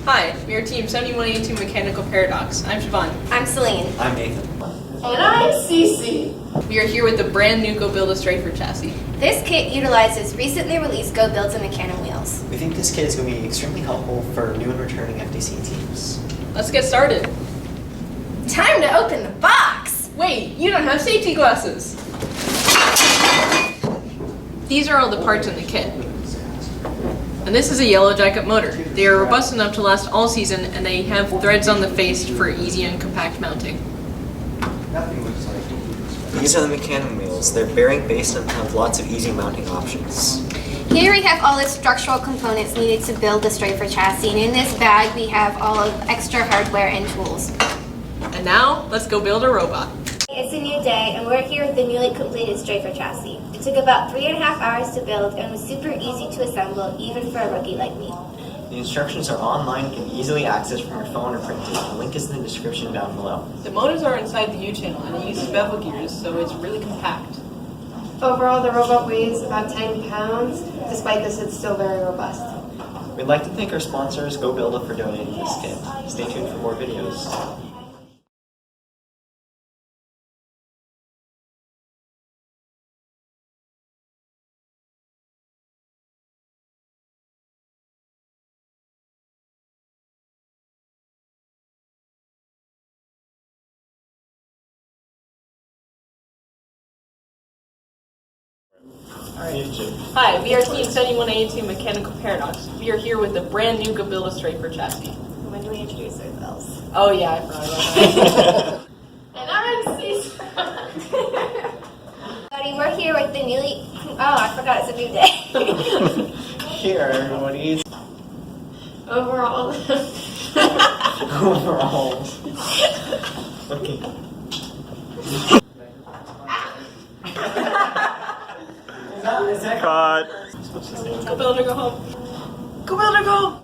Hi, we are Team 7182 Mechanical Paradox. I'm Siobhan. I'm Celine. I'm Nathan. And I'm Cece. We are here with the brand new goBilda Strafer chassis. This kit utilizes recently released goBilda Mechanical wheels. We think this kit is going to be extremely helpful for new and returning FDC teams. Let's get started. Time to open the box! Wait, you don't have safety glasses! These are all the parts in the kit. And this is a yellow jacket motor. They are robust enough to last all season, and they have threads on the face for easy and compact mounting. These are the mechanical wheels. They're bearing based and have lots of easy mounting options. Here we have all the structural components needed to build the Strafer chassis, and in this bag we have all of extra hardware and tools. And now, let's go build a robot. It's a new day, and we're here with the newly completed Strafer chassis. It took about 3.5 hours to build and was super easy to assemble, even for a rookie like me. The instructions are online and can be easily accessed from your phone or printed. The link is in the description down below. The motors are inside the U-channel, and it uses bevel gears, so it's really compact. Overall, the robot weighs about 10 pounds. Despite this, it's still very robust. We'd like to thank our sponsors, goBilda, for donating this kit. Stay tuned for more videos. Hi, we are Team 7182 Mechanical Paradox. We are here with the brand new goBilda Strafer chassis. When do we introduce ourselves? Oh yeah, I forgot about that. And I'm Cece. Buddy, we're here with the newly... Oh, I forgot it's a new day. Here, everybody. Overall. Overall. Okay. Cut. goBilda, go home. goBilda, go!